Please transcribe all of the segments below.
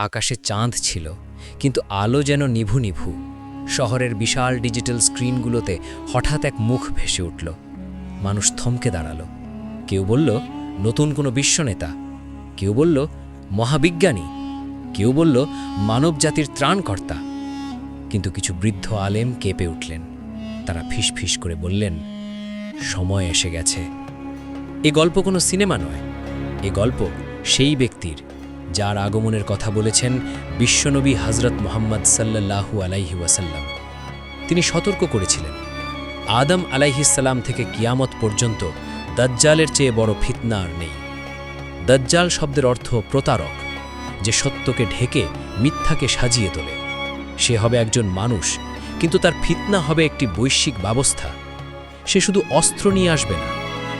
আকাশে চাঁদ ছিল, কিন্তু আলো যেন নিভু নিভু। শহরের বিশাল ডিজিটাল স্ক্রিনগুলোতে হঠাৎ এক মুখ ভেসে উঠল। মানুষ থমকে দাঁড়ালো। কেউ বলল নতুন কোনো বিশ্বনেতা, কেউ বলল মহাবিজ্ঞানী, কেউ বলল মানবজাতির ত্রাণকর্তা। কিন্তু কিছু বৃদ্ধ আলেম কেঁপে উঠলেন। তারা ফিসফিস করে বললেন, সময় এসে গেছে। এ গল্প কোনো সিনেমা নয়, এ গল্প সেই ব্যক্তির যার আগমনের কথা বলেছেন বিশ্বনবী হযরত মুহাম্মদ সাল্লাল্লাহু আলাইহি ওয়াসাল্লাম। তিনি সতর্ক করেছিলেন, আদম আলাইহিসসালাম থেকে কিয়ামত পর্যন্ত দাজ্জালের চেয়ে বড় ফিতনা আর নেই। দাজ্জাল শব্দের অর্থ প্রতারক, যে সত্যকে ঢেকে মিথ্যাকে সাজিয়ে তোলে। সে হবে একজন মানুষ, কিন্তু তার ফিতনা হবে একটি বৈশ্বিক ব্যবস্থা। সে শুধু অস্ত্র নিয়ে আসবে না,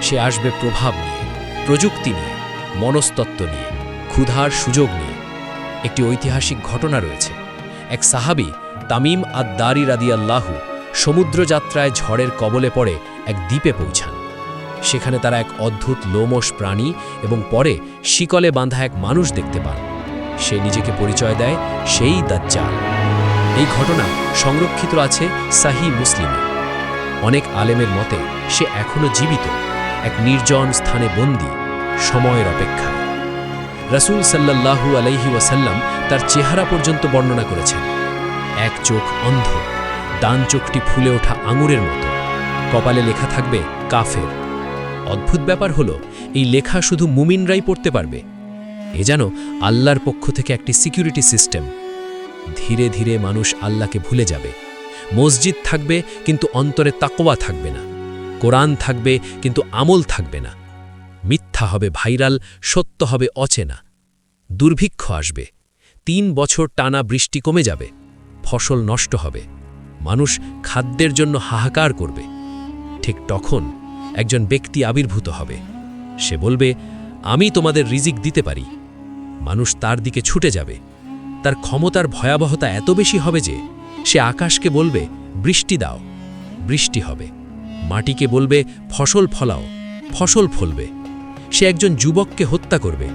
সে আসবে প্রভাব নিয়ে, প্রযুক্তি নিয়ে, মনস্তত্ত্ব নিয়ে, ক্ষুধার সুযোগ নিয়ে। একটি ঐতিহাসিক ঘটনা রয়েছে। এক সাহাবী তামিম আদ-দারি রাদিয়াল্লাহু সমুদ্রযাত্রায় ঝড়ের কবলে পড়ে এক দ্বীপে পৌঁছান। সেখানে তারা এক অদ্ভুত লোমশ প্রাণী এবং পরে শিকলে বাঁধা এক মানুষ দেখতে পান। সে নিজেকে পরিচয় দেয় সেই দাজ্জাল। এই ঘটনা সংরক্ষিত আছে সাহিহ মুসলিমে। অনেক আলেমের মতে সে এখনও জীবিত, এক নির্জন স্থানে বন্দী, সময়ের অপেক্ষায়। রাসূল সাল্লাল্লাহু আলাইহি ওয়াসাল্লাম তার চেহারা পর্যন্ত বর্ণনা করেছেন। এক চোখ অন্ধ, ডান চোখটি ফুলে ওঠা আঙুরের মতো, কপালে লেখা থাকবে কাফের। অদ্ভুত ব্যাপার হলো, এই লেখা শুধু মুমিনরাই পড়তে পারবে। এ যেন আল্লাহর পক্ষ থেকে একটি সিকিউরিটি সিস্টেম। ধীরে ধীরে মানুষ আল্লাহকে ভুলে যাবে। মসজিদ থাকবে কিন্তু অন্তরে তাকওয়া থাকবে না। কোরআন থাকবে কিন্তু আমল থাকবে না। মিথ্যা হবে ভাইরাল, সত্য হবে অচেনা। দুর্ভিক্ষ আসবে, 3 বছর টানা বৃষ্টি কমে যাবে, ফসল নষ্ট হবে, মানুষ খাদ্যের জন্য হাহাকার করবে। ঠিক তখন একজন ব্যক্তি আবির্ভূত হবে। সে বলবে, আমি তোমাদের রিজিক দিতে পারি। মানুষ তার দিকে ছুটে যাবে। তার ক্ষমতার ভয়াবহতা এত বেশি হবে যে সে আকাশকে বলবে, বৃষ্টি দাও, বৃষ্টি হবে। মাটিকে বলবে, ফসল ফলাও, ফসল ফলবে। সে একজন যুবককে হত্যা করবে,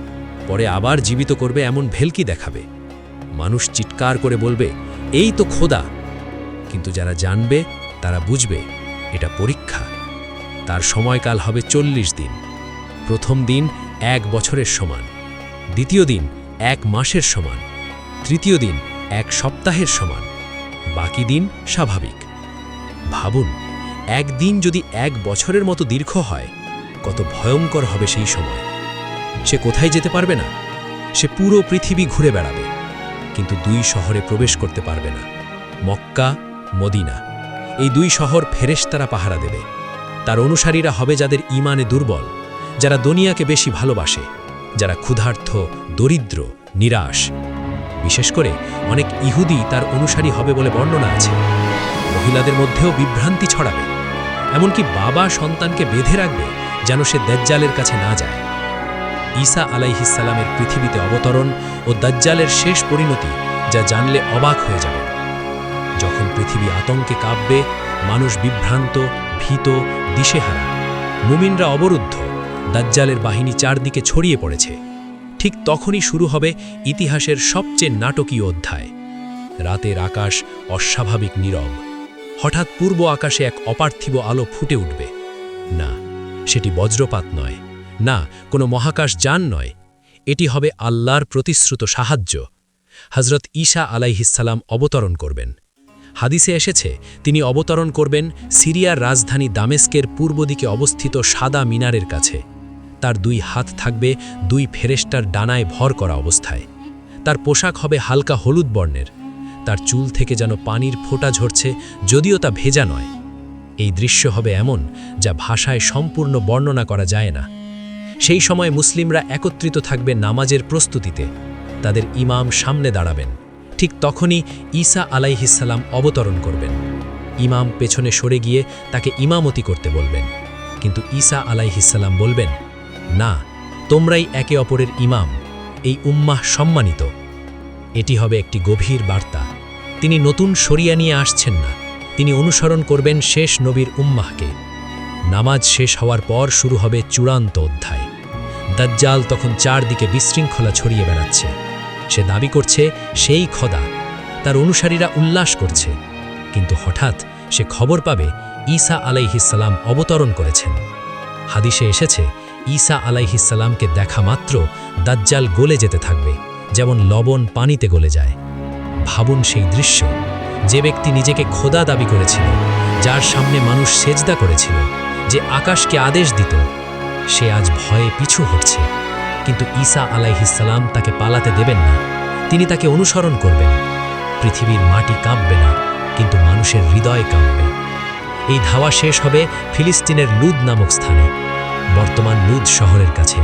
পরে আবার জীবিত করবে এমন ভেলকি দেখাবে। মানুষ চিৎকার করে বলবে, এই তো খোদা। কিন্তু যারা জানবে তারা বুঝবে এটা পরীক্ষা। তার সময়কাল হবে 40 দিন। প্রথম দিন 1 বছরের সমান, দ্বিতীয় দিন 1 মাসের সমান, তৃতীয় দিন 1 সপ্তাহের সমান, বাকি দিন স্বাভাবিক। ভাবুন, একদিন যদি 1 বছরের মতো দীর্ঘ হয়, কত ভয়ঙ্কর হবে সেই সময়। সে কোথায় যেতে পারবে না, সে পুরো পৃথিবী ঘুরে বেড়াবে, কিন্তু 2 শহরে প্রবেশ করতে পারবে না, মক্কা, মদিনা। এই 2 শহর ফেরেশতারা পাহারা দেবে। তার অনুসারীরা হবে যাদের ঈমানে দুর্বল, যারা দুনিয়াকে বেশি ভালোবাসে, যারা ক্ষুধার্ত, দরিদ্র, নিরাশ। বিশেষ করে অনেক ইহুদি তার অনুসারী হবে বলে বর্ণনা আছে। মহিলাদের মধ্যেও বিভ্রান্তি ছড়াবে, এমনকি বাবা সন্তানকে বেঁধে রাখবে যেন সে দাজ্জালের কাছে না যায়। ঈসা আলাইহিসসালামের পৃথিবীতে অবতরণ ও দাজ্জালের শেষ পরিণতি যা জানলে অবাক হয়ে যাবে। যখন পৃথিবী আতঙ্কে কাঁপবে, মানুষ বিভ্রান্ত, ভীত, দিশেহারা, মুমিনরা অবরুদ্ধ, দাজ্জালের বাহিনী চারদিকে ছড়িয়ে পড়েছে, ঠিক তখনই শুরু হবে ইতিহাসের সবচেয়ে নাটকীয় অধ্যায়। রাতের আকাশ অস্বাভাবিক নীরব। হঠাৎ পূর্ব আকাশে এক অপার্থিব আলো ফুটে উঠবে। না, সেটি বজ্রপাত নয়, না কোনো মহাকাশ যান নয়, এটি হবে আল্লাহর প্রতিশ্রুত সাহায্য। হযরত ঈসা আলাইহিসসালাম অবতরণ করবেন। হাদিসে এসেছে, তিনি অবতরণ করবেন সিরিয়ার রাজধানী দামেস্কের পূর্ব দিকে অবস্থিত সাদা মিনারের কাছে। তার 2 হাত থাকবে 2 ফেরেশতার ডানায় ভর করা অবস্থায়। তার পোশাক হবে হালকা হলুদ বর্ণের। তার চুল থেকে যেন পানির ফোঁটা ঝরছে, যদিও তা ভেজা নয়। এই দৃশ্য হবে এমন যা ভাষায় সম্পূর্ণ বর্ণনা করা যায় না। সেই সময় মুসলিমরা একত্রিত থাকবে নামাজের প্রস্তুতিতে। তাদের ইমাম সামনে দাঁড়াবেন। ঠিক তখনই ঈসা আলাইহিসসালাম অবতরণ করবেন। ইমাম পেছনে সরে গিয়ে তাকে ইমামতি করতে বলবেন। কিন্তু ঈসা আলাইহিসসালাম বলবেন, না, তোমরাই একে অপরের ইমাম, এই উম্মাহ সম্মানিত। এটি হবে একটি গভীর বার্তা। তিনি নতুন শরিয়া নিয়ে আসছেন না, তিনি অনুসরণ করবেন শেষ নবীর উম্মাহকে। নামাজ শেষ হওয়ার পর শুরু হবে চূড়ান্ত অধ্যায়। দাজ্জাল তখন চারদিকে বিশৃঙ্খলা ছড়িয়ে বেড়াচ্ছে। সে দাবি করছে সেই খোদা। তার অনুসারীরা উল্লাস করছে, কিন্তু হঠাৎ সে খবর পাবে ঈসা আলাইহিসসালাম অবতরণ করেছেন। হাদিসে এসেছে ঈসা আলাইহিসসালামকে দেখা মাত্র দাজ্জাল গলে যেতে থাকবে, যেমন লবণ পানিতে গলে যায়। ভাবুন সেই দৃশ্য, যে ব্যক্তি নিজেকে খোদা দাবি করেছিল, যার সামনে মানুষ সেজদা করেছিল, যে আকাশকে আদেশ দিত, সে আজ ভয়ে পিছু হটছে। কিন্তু ঈসা আলাইহিসসালাম তাকে পালাতে দেবেন না, তিনি তাকে অনুসরণ করবেন। পৃথিবীর মাটি কাঁপবে না, কিন্তু মানুষের হৃদয় কাঁপবে। এই ধাওয়া শেষ হবে ফিলিস্তিনের লুদ নামক স্থানে, বর্তমান লুদ শহরের কাছে।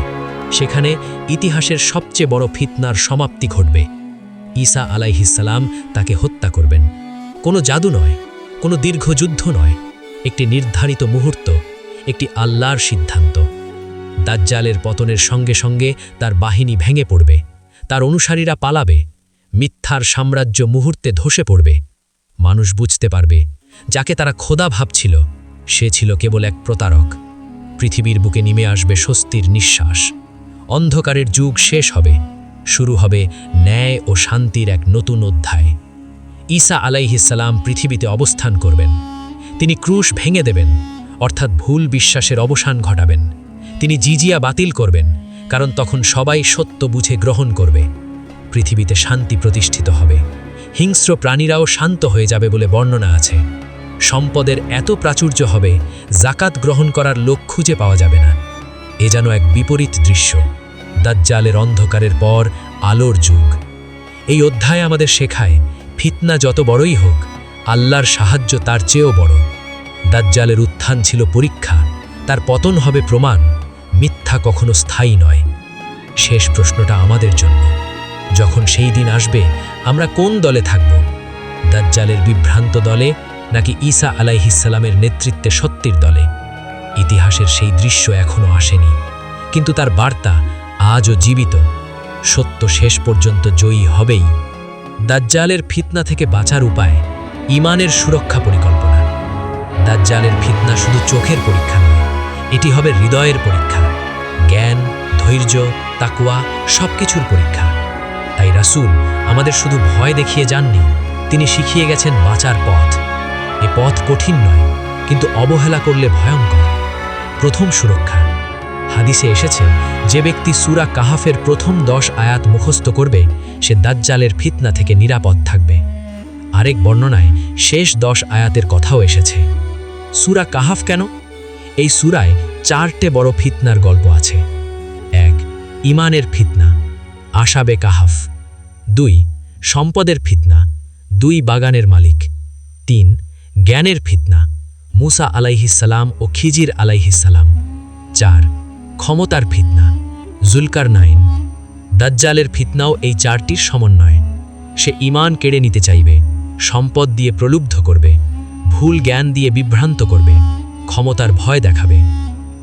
সেখানে ইতিহাসের সবচেয়ে বড় ফিতনার সমাপ্তি ঘটবে। ঈসা আলাইহিসসালাম তাকে হত্যা করবেন। কোনো জাদু নয়, কোনো দীর্ঘ যুদ্ধ নয়, একটি নির্ধারিত মুহূর্ত, একটি আল্লাহর সিদ্ধান্ত। দাজ্জালের পতনের সঙ্গে সঙ্গে তার বাহিনী ভেঙে পড়বে, তার অনুসারীরা পালাবে, মিথ্যার সাম্রাজ্য মুহূর্তে ধসে পড়বে। মানুষ বুঝতে পারবে যাকে তারা খোদা ভাবছিল, সে ছিল কেবল এক প্রতারক। পৃথিবীর বুকে নেমে আসবে স্বস্তির নিঃশ্বাস। অন্ধকারের যুগ শেষ হবে, শুরু হবে ন্যায় ও শান্তির এক নতুন অধ্যায়। ঈসা আলাইহিসসালাম পৃথিবীতে অবস্থান করবেন। তিনি ক্রুশ ভেঙে দেবেন, অর্থাৎ ভুল বিশ্বাসের অবসান ঘটাবেন। তিনি জিজিয়া বাতিল করবেন, কারণ তখন সবাই সত্য বুঝে গ্রহণ করবে। পৃথিবীতে শান্তি প্রতিষ্ঠিত হবে, হিংস্র প্রাণীরাও শান্ত হয়ে যাবে বলে বর্ণনা আছে। সম্পদের এত প্রাচুর্য হবে, জাকাত গ্রহণ করার লোক খুঁজে পাওয়া যাবে না। এ যেন এক বিপরীত দৃশ্য, দাজ্জালের অন্ধকারের পর আলোর যুগ। এই অধ্যায় আমাদের শেখায়, ফিতনা যত বড়ই হোক, আল্লাহর সাহায্য তার চেয়েও বড়। দাজ্জালের উত্থান ছিল পরীক্ষা, তার পতন হবে প্রমাণ। মিথ্যা কখনো স্থায়ী নয়। শেষ প্রশ্নটা আমাদের জন্য, যখন সেই দিন আসবে, আমরা কোন দলে থাকব? দাজ্জালের বিভ্রান্ত দলে, নাকি ঈসা আলাইহিসসালামের নেতৃত্বে সত্যের দলে? ইতিহাসের সেই দৃশ্য এখনো আসেনি, কিন্তু তার বার্তা আজও জীবিত। সত্য শেষ পর্যন্ত জয়ী হবেই। দাজ্জালের ফিতনা থেকে বাঁচার উপায়, ঈমানের সুরক্ষা পরিকল্পনা। দাজ্জালের ফিতনা শুধু চোখের পরীক্ষা নয়, এটি হবে হৃদয়ের পরীক্ষা। জ্ঞান, ধৈর্য, তাকওয়া সবকিছুর পরীক্ষা। তাই রাসূল আমাদের শুধু ভয় দেখিয়ে যাননি, তিনি শিখিয়ে গেছেন বাঁচার পথ। এ পথ কঠিন নয়, কিন্তু অবহেলা করলে ভয়ঙ্কর। প্রথম সুরক্ষা। হাদিসে এসেছে, যে ব্যক্তি সূরা কাহাফের প্রথম 10 আয়াত মুখস্থ করবে, সে দাজ্জালের ফিতনা থেকে নিরাপদ থাকবে। আরেক বর্ণনায় শেষ 10 আয়াতের কথাও এসেছে। সূরা কাহাফ কেন? এই সূরায় 4টে বড় ফিতনার গল্প আছে। 1. ঈমানের ফিতনা, আশাবে কাহাফ। 2. সম্পদের ফিতনা, 2 বাগানের মালিক। 3. জ্ঞানের ফিতনা, মুসা আলাইহিসসালাম ও খিজির আলাইহিসসালাম। 4. ক্ষমতার ফিতনা, জুলকারনাইন। দাজ্জালের ফিতনাও এই 4টির সমন্বয়। সে ঈমান কেড়ে নিতে চাইবে, সম্পদ দিয়ে প্রলুব্ধ করবে, ভুল জ্ঞান দিয়ে বিভ্রান্ত করবে, ক্ষমতার ভয় দেখাবে।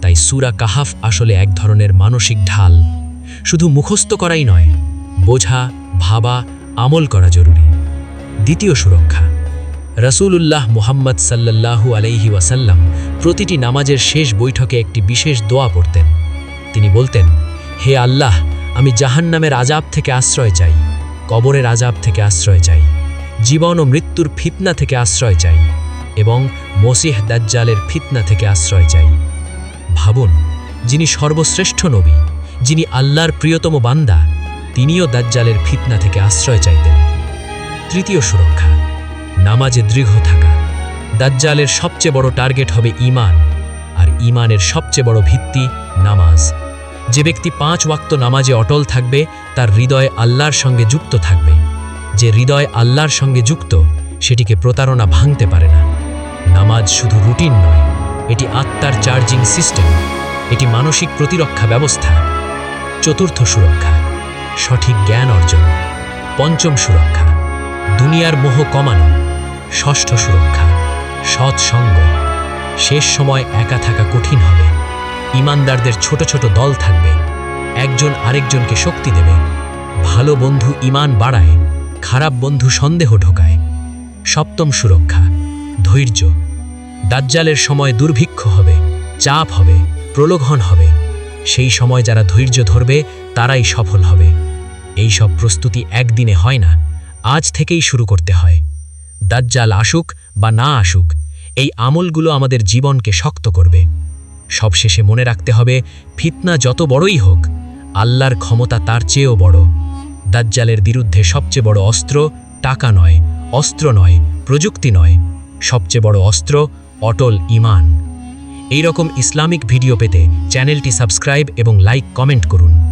তাই সূরা কাহাফ আসলে এক ধরনের মানসিক ঢাল। শুধু মুখস্থ করাই নয়, বোঝা, ভাবা, আমল করা জরুরি। দ্বিতীয় সুরক্ষা। রাসূলুল্লাহ মুহাম্মদ সাল্লাল্লাহু আলাইহি ওয়াসাল্লাম প্রতিটি নামাজের শেষ বৈঠকে একটি বিশেষ দোয়া পড়তেন। তিনি বলতেন, হে আল্লাহ, আমি জাহান্নামের আযাব থেকে আশ্রয় চাই, কবরের আযাব থেকে আশ্রয় চাই, জীবন ও মৃত্যুর ফিতনা থেকে আশ্রয় চাই, এবং মসিহ দাজ্জালের ফিতনা থেকে আশ্রয় চাই। ভাবুন, যিনি সর্বশ্রেষ্ঠ নবী, যিনি আল্লাহর প্রিয়তম বান্দা, তিনিও দাজ্জালের ফিতনা থেকে আশ্রয় চাইতেন। তৃতীয় সুরক্ষা। নামাজে দৃঢ় থাকা। দাজ্জালের সবচেয়ে বড় টার্গেট হবে ঈমান, আর ঈমানের সবচেয়ে বড় ভিত্তি নামাজ। যে ব্যক্তি 5 ওয়াক্ত নামাজে অটল থাকবে, তার হৃদয় আল্লাহর সঙ্গে যুক্ত থাকবে। যে হৃদয় আল্লাহর সঙ্গে যুক্ত, সেটিকে প্রতারণা ভাঙতে পারে না। নামাজ শুধু রুটিন নয়, এটি আত্মার চার্জিং সিস্টেম, এটি মানসিক প্রতিরক্ষা ব্যবস্থা। চতুর্থ সুরক্ষা। সঠিক জ্ঞান অর্জন। পঞ্চম সুরক্ষা। দুনিয়ার মোহ কমানো। ষষ্ঠ সুরক্ষা। সৎসঙ্গ। শেষ সময় একা থাকা কঠিন হবে। ঈমানদারদের ছোট ছোট দল থাকবে, একজন আরেকজনকে শক্তি দেবে। ভালো বন্ধু ঈমান বাড়ায়, খারাপ বন্ধু সন্দেহ ঢোকায়। সপ্তম সুরক্ষা। ধৈর্য। দাজ্জালের সময় দুর্ভিক্ষ হবে, চাপ হবে, প্রলোভন হবে। সেই সময় যারা ধৈর্য ধরবে, তারাই সফল হবে। এই সব প্রস্তুতি একদিনে হয় না, আজ থেকেই শুরু করতে হয়। দাজ্জাল আসুক বা না আসুক, এই আমলগুলো আমাদের জীবনকে শক্ত করবে। সবশেষে মনে রাখতে হবে, ফিতনা যত বড়ই হোক, আল্লাহর ক্ষমতা তার চেয়েও বড়। দাজ্জালের বিরুদ্ধে সবচেয়ে বড় অস্ত্র টাকা নয়, অস্ত্র নয়, প্রযুক্তি নয়, সবচেয়ে বড় অস্ত্র অটল ঈমান। এই রকম ইসলামিক ভিডিও পেতে চ্যানেলটি সাবস্ক্রাইব এবং লাইক কমেন্ট করুন।